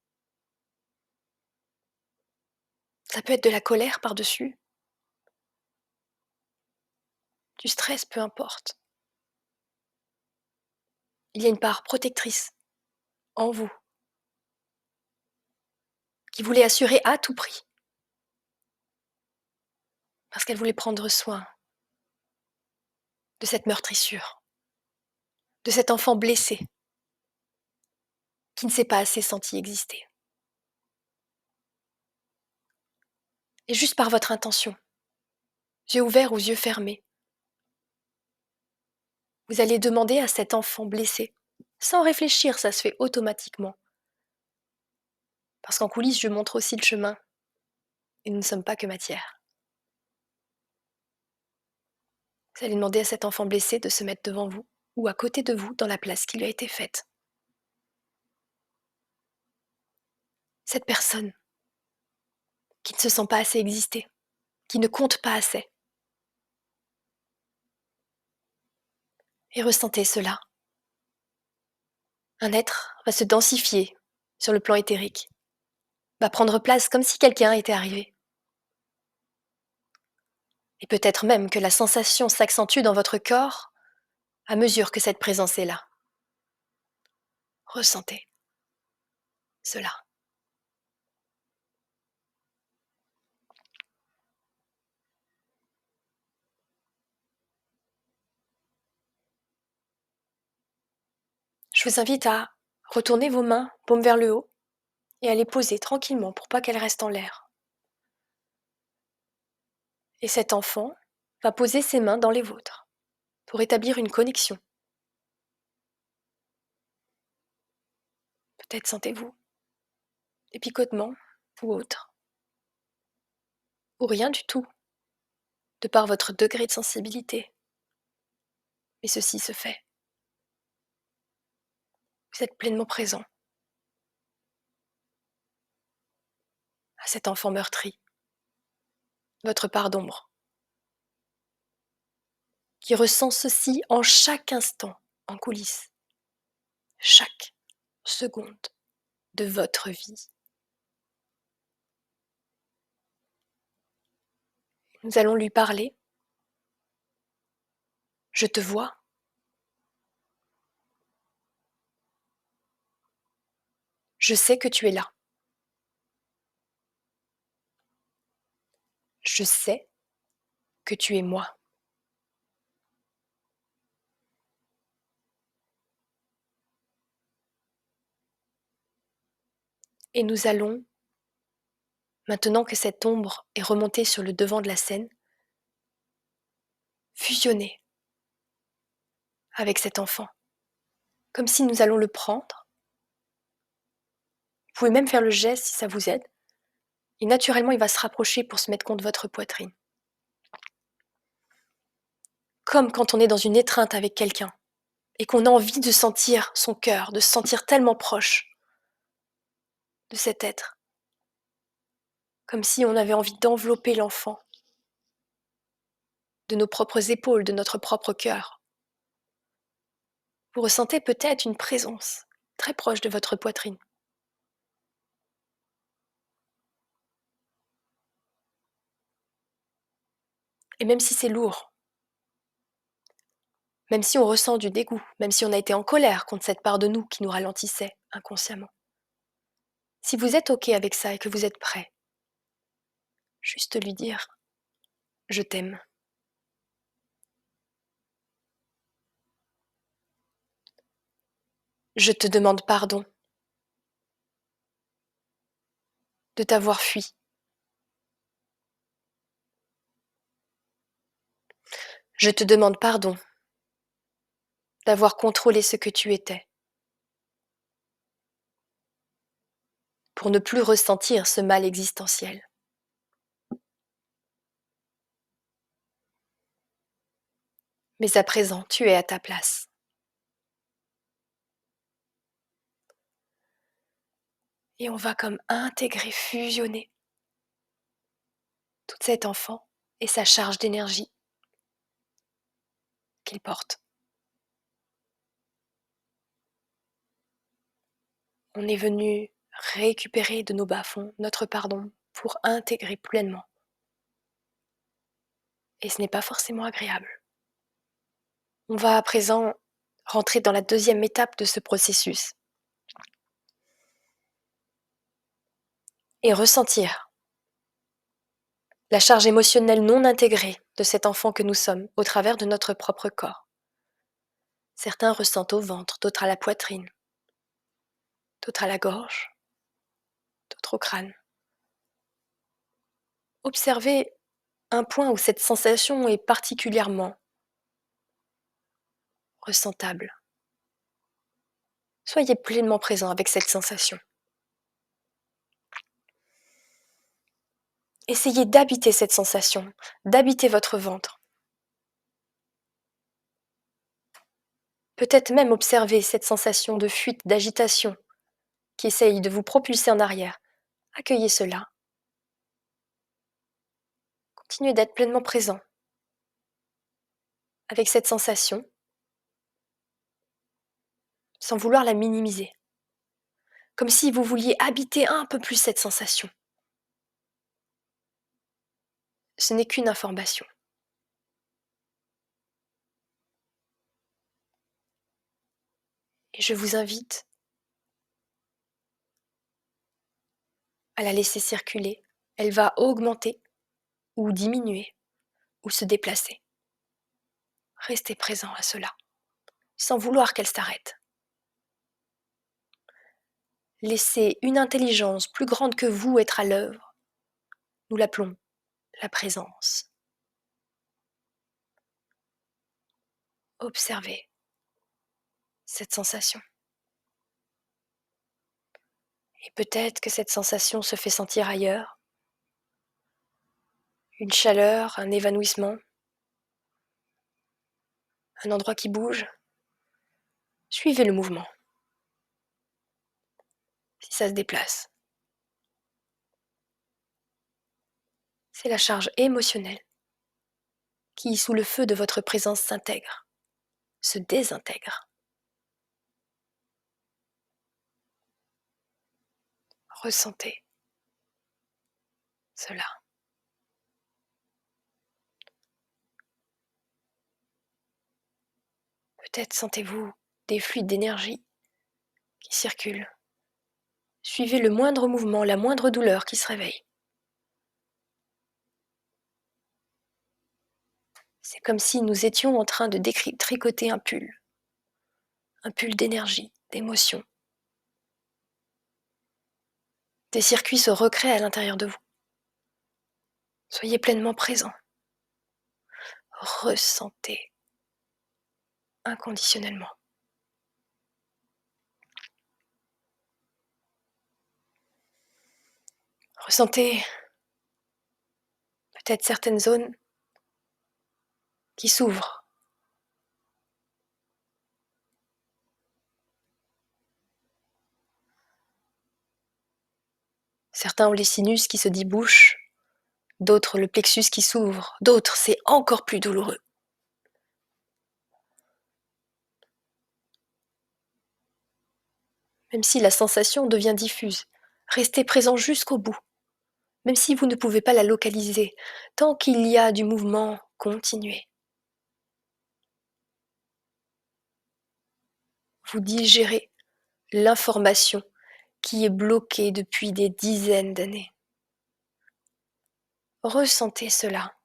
Ça peut être de la colère par-dessus, du stress, peu importe. Il y a une part protectrice en vous qui voulait assurer à tout prix, parce qu'elle voulait prendre soin de cette meurtrissure, de cet enfant blessé qui ne s'est pas assez senti exister. Et juste par votre intention, yeux ouverts ou yeux fermés, vous allez demander à cet enfant blessé, sans réfléchir, ça se fait automatiquement, parce qu'en coulisses, je montre aussi le chemin, et nous ne sommes pas que matière. Vous allez demander à cet enfant blessé de se mettre devant vous, ou à côté de vous, dans la place qui lui a été faite. Cette personne qui ne se sent pas assez exister, qui ne compte pas assez. Et ressentez cela. Un être va se densifier sur le plan éthérique, va prendre place comme si quelqu'un était arrivé. Et peut-être même que la sensation s'accentue dans votre corps à mesure que cette présence est là. Ressentez cela. Je vous invite à retourner vos mains, paumes vers le haut, et à les poser tranquillement pour pas qu'elles restent en l'air. Et cet enfant va poser ses mains dans les vôtres pour établir une connexion. Peut-être sentez-vous des picotements ou autre, ou rien du tout, de par votre degré de sensibilité. Mais ceci se fait. Vous êtes pleinement présent à cet enfant meurtri, votre part d'ombre, qui ressent ceci en chaque instant, en coulisses, chaque seconde de votre vie. Nous allons lui parler. Je te vois. Je sais que tu es là. Je sais que tu es moi. Et nous allons, maintenant que cette ombre est remontée sur le devant de la scène, fusionner avec cet enfant, comme si nous allons le prendre. Vous pouvez même faire le geste si ça vous aide. Et naturellement, il va se rapprocher pour se mettre contre votre poitrine. Comme quand on est dans une étreinte avec quelqu'un et qu'on a envie de sentir son cœur, de se sentir tellement proche de cet être. Comme si on avait envie d'envelopper l'enfant de nos propres épaules, de notre propre cœur. Vous ressentez peut-être une présence très proche de votre poitrine. Et même si c'est lourd, même si on ressent du dégoût, même si on a été en colère contre cette part de nous qui nous ralentissait inconsciemment, si vous êtes OK avec ça et que vous êtes prêt, juste lui dire je t'aime. Je te demande pardon de t'avoir fui. Je te demande pardon d'avoir contrôlé ce que tu étais pour ne plus ressentir ce mal existentiel. Mais à présent, tu es à ta place. Et on va comme intégrer, fusionner tout cet enfant et sa charge d'énergie qu'il porte. On est venu récupérer de nos bas-fonds notre pardon pour intégrer pleinement. Et ce n'est pas forcément agréable. On va à présent rentrer dans la deuxième étape de ce processus et ressentir la charge émotionnelle non intégrée de cet enfant que nous sommes au travers de notre propre corps. Certains ressentent au ventre, d'autres à la poitrine, d'autres à la gorge, d'autres au crâne. Observez un point où cette sensation est particulièrement ressentable. Soyez pleinement présent avec cette sensation. Essayez d'habiter cette sensation, d'habiter votre ventre. Peut-être même observer cette sensation de fuite, d'agitation qui essaye de vous propulser en arrière. Accueillez cela. Continuez d'être pleinement présent avec cette sensation sans vouloir la minimiser. Comme si vous vouliez habiter un peu plus cette sensation. Ce n'est qu'une information. Et je vous invite à la laisser circuler. Elle va augmenter ou diminuer ou se déplacer. Restez présent à cela, sans vouloir qu'elle s'arrête. Laissez une intelligence plus grande que vous être à l'œuvre. Nous l'appelons la présence. Observez cette sensation. Et peut-être que cette sensation se fait sentir ailleurs. Une chaleur, un évanouissement, un endroit qui bouge. Suivez le mouvement. Si ça se déplace. C'est la charge émotionnelle qui, sous le feu de votre présence, s'intègre, se désintègre. Ressentez cela. Peut-être sentez-vous des fluides d'énergie qui circulent. Suivez le moindre mouvement, la moindre douleur qui se réveille. C'est comme si nous étions en train de tricoter un pull d'énergie, d'émotion. Des circuits se recréent à l'intérieur de vous. Soyez pleinement présent. Ressentez inconditionnellement. Ressentez peut-être certaines zones qui s'ouvrent. Certains ont les sinus qui se débouchent, d'autres le plexus qui s'ouvre, d'autres c'est encore plus douloureux. Même si la sensation devient diffuse, restez présent jusqu'au bout. Même si vous ne pouvez pas la localiser, tant qu'il y a du mouvement, continuez. Vous digérez l'information qui est bloquée depuis des dizaines d'années. Ressentez cela.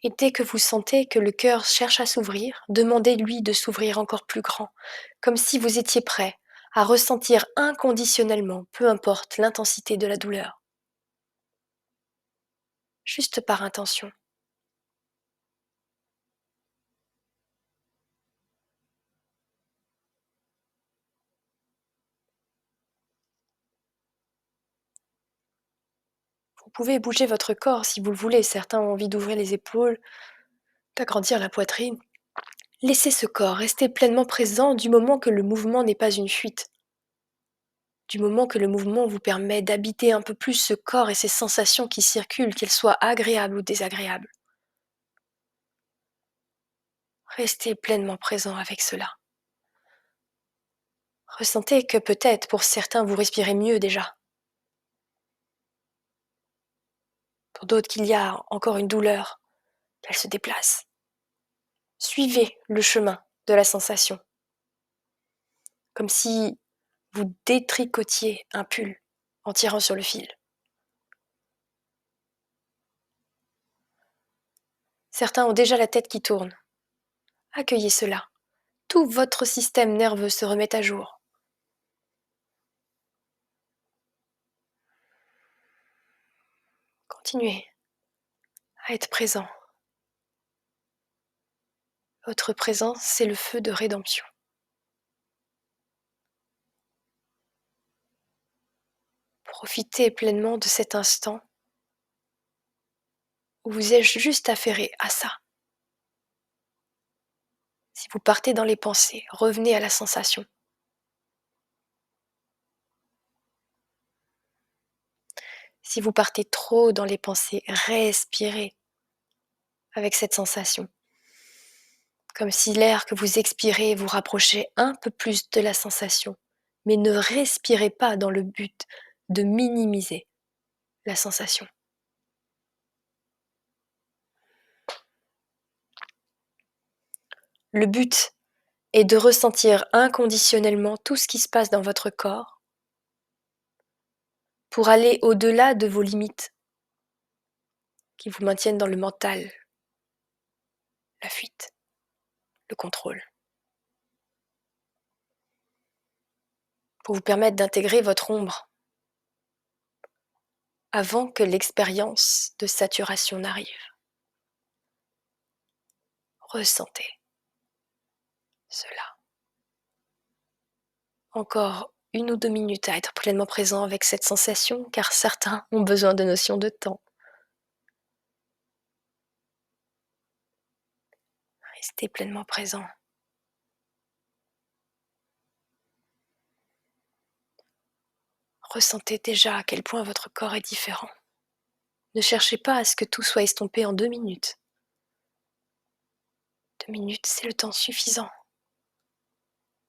Et dès que vous sentez que le cœur cherche à s'ouvrir, demandez-lui de s'ouvrir encore plus grand, comme si vous étiez prêt à ressentir inconditionnellement, peu importe l'intensité de la douleur. Juste par intention. Vous pouvez bouger votre corps si vous le voulez. Certains ont envie d'ouvrir les épaules, d'agrandir la poitrine. Laissez ce corps rester pleinement présent du moment que le mouvement n'est pas une fuite. Du moment que le mouvement vous permet d'habiter un peu plus ce corps et ces sensations qui circulent, qu'elles soient agréables ou désagréables. Restez pleinement présent avec cela. Ressentez que peut-être pour certains vous respirez mieux déjà. Pour d'autres qu'il y a encore une douleur, qu'elle se déplace. Suivez le chemin de la sensation. Comme si vous détricotiez un pull en tirant sur le fil. Certains ont déjà la tête qui tourne. Accueillez cela. Tout votre système nerveux se remet à jour. Continuez à être présent. Votre présence, c'est le feu de rédemption. Profitez pleinement de cet instant où vous êtes juste affairé à ça. Si vous partez dans les pensées, revenez à la sensation. Si vous partez trop dans les pensées, respirez avec cette sensation. Comme si l'air que vous expirez vous rapprochait un peu plus de la sensation. Mais ne respirez pas dans le but de minimiser la sensation. Le but est de ressentir inconditionnellement tout ce qui se passe dans votre corps pour aller au-delà de vos limites qui vous maintiennent dans le mental, la fuite, le contrôle, pour vous permettre d'intégrer votre ombre avant que l'expérience de saturation n'arrive. Ressentez cela. Encore 1 ou 2 minutes à être pleinement présent avec cette sensation, car certains ont besoin de notions de temps. Restez pleinement présent. Ressentez déjà à quel point votre corps est différent. Ne cherchez pas à ce que tout soit estompé en 2 minutes. 2 minutes, c'est le temps suffisant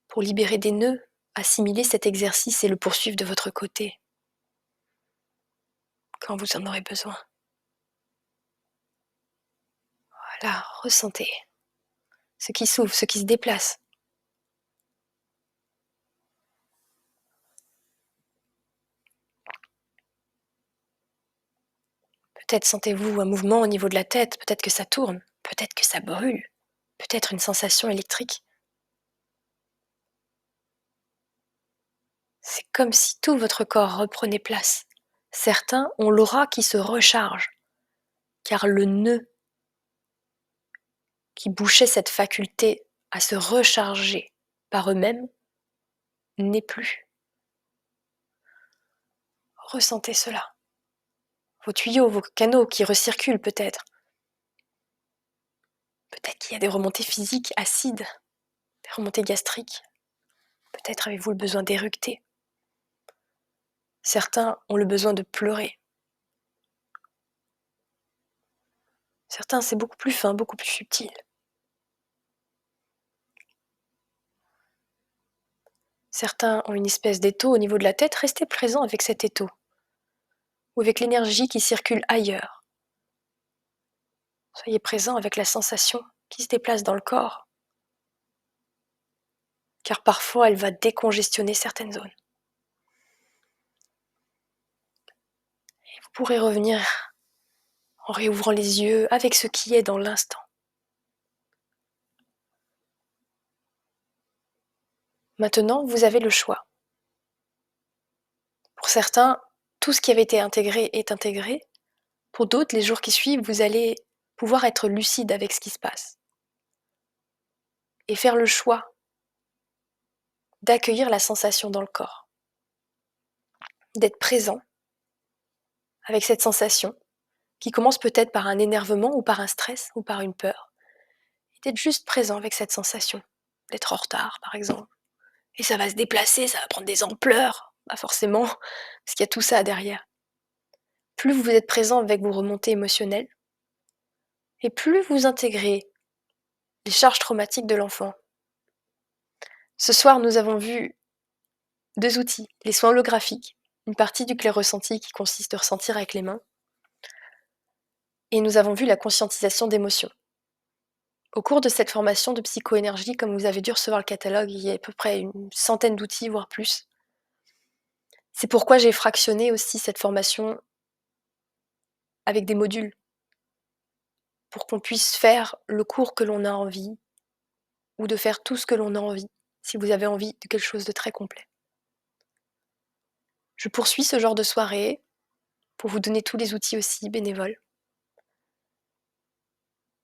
pour libérer des nœuds, assimiler cet exercice et le poursuivre de votre côté quand vous en aurez besoin. Voilà, ressentez ce qui s'ouvre, ce qui se déplace. Peut-être sentez-vous un mouvement au niveau de la tête, peut-être que ça tourne, peut-être que ça brûle, peut-être une sensation électrique. C'est comme si tout votre corps reprenait place. Certains ont l'aura qui se recharge, car le nœud qui bouchait cette faculté à se recharger par eux-mêmes n'est plus. Ressentez cela. Vos tuyaux, vos canaux qui recirculent peut-être. Peut-être qu'il y a des remontées physiques acides, des remontées gastriques. Peut-être avez-vous le besoin d'éructer. Certains ont le besoin de pleurer. Certains, c'est beaucoup plus fin, beaucoup plus subtil. Certains ont une espèce d'étau au niveau de la tête. Restez présent avec cet étau ou avec l'énergie qui circule ailleurs. Soyez présent avec la sensation qui se déplace dans le corps, car parfois elle va décongestionner certaines zones. Et vous pourrez revenir en réouvrant les yeux avec ce qui est dans l'instant. Maintenant, vous avez le choix. Pour certains, tout ce qui avait été intégré est intégré. Pour d'autres, les jours qui suivent, vous allez pouvoir être lucide avec ce qui se passe et faire le choix d'accueillir la sensation dans le corps, d'être présent avec cette sensation qui commence peut-être par un énervement ou par un stress ou par une peur, et d'être juste présent avec cette sensation, d'être en retard par exemple. Et ça va se déplacer, ça va prendre des ampleurs, pas forcément, parce qu'il y a tout ça derrière. Plus vous êtes présent avec vos remontées émotionnelles, et plus vous intégrez les charges traumatiques de l'enfant. Ce soir, nous avons vu 2 outils, les soins holographiques, une partie du clair ressenti qui consiste à ressentir avec les mains, et nous avons vu la conscientisation d'émotions. Au cours de cette formation de psychoénergie, comme vous avez dû recevoir le catalogue, il y a à peu près une centaine d'outils, voire plus. C'est pourquoi j'ai fractionné aussi cette formation avec des modules, pour qu'on puisse faire le cours que l'on a envie, ou de faire tout ce que l'on a envie, si vous avez envie de quelque chose de très complet. Je poursuis ce genre de soirée pour vous donner tous les outils aussi bénévoles.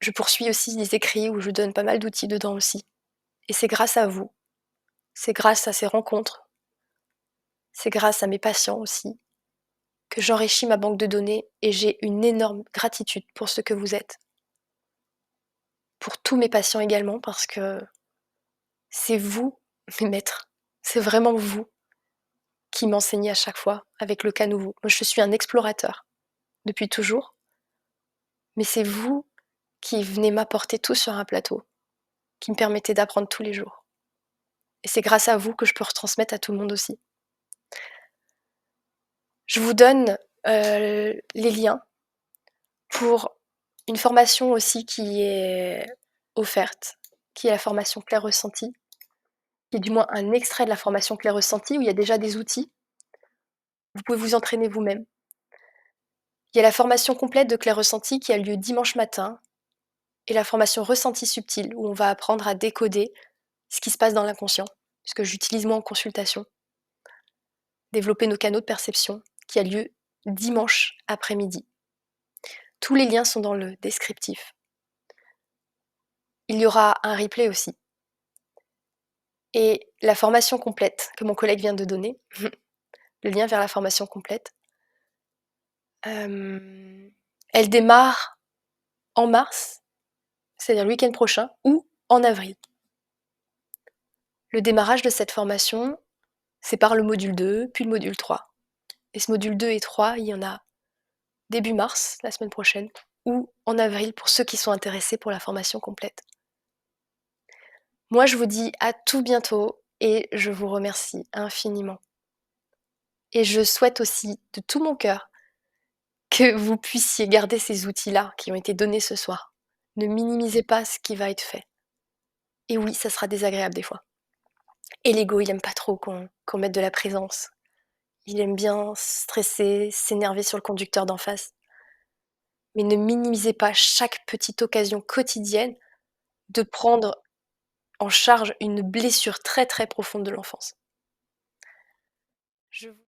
Je poursuis aussi des écrits où je donne pas mal d'outils dedans aussi. Et c'est grâce à vous, c'est grâce à ces rencontres, c'est grâce à mes patients aussi, que j'enrichis ma banque de données et j'ai une énorme gratitude pour ce que vous êtes. Pour tous mes patients également, parce que c'est vous, mes maîtres. C'est vraiment vous qui m'enseignez à chaque fois avec le cas nouveau. Moi, je suis un explorateur depuis toujours, mais c'est vous qui venez m'apporter tout sur un plateau, qui me permettez d'apprendre tous les jours. Et c'est grâce à vous que je peux retransmettre à tout le monde aussi. Je vous donne les liens pour une formation aussi qui est offerte, qui est la formation Clair Ressenti, qui est du moins un extrait de la formation Clair Ressenti où il y a déjà des outils. Vous pouvez vous entraîner vous-même. Il y a la formation complète de Clair Ressenti qui a lieu dimanche matin et la formation Ressenti subtil où on va apprendre à décoder ce qui se passe dans l'inconscient, ce que j'utilise moi en consultation. Développer nos canaux de perception qui a lieu dimanche après-midi. Tous les liens sont dans le descriptif. Il y aura un replay aussi. Et la formation complète que mon collègue vient de donner, le lien vers la formation complète, elle démarre en mars, c'est-à-dire le week-end prochain, ou en avril. Le démarrage de cette formation, c'est par le module 2, puis le module 3. Et ce module 2 et 3, il y en a début mars, la semaine prochaine, ou en avril pour ceux qui sont intéressés pour la formation complète. Moi, je vous dis à tout bientôt et je vous remercie infiniment. Et je souhaite aussi de tout mon cœur que vous puissiez garder ces outils-là qui ont été donnés ce soir. Ne minimisez pas ce qui va être fait. Et oui, ça sera désagréable des fois. Et l'ego, il aime pas trop qu'on mette de la présence. Il aime bien stresser, s'énerver sur le conducteur d'en face. Mais ne minimisez pas chaque petite occasion quotidienne de prendre en charge une blessure très, très profonde de l'enfance. Je vous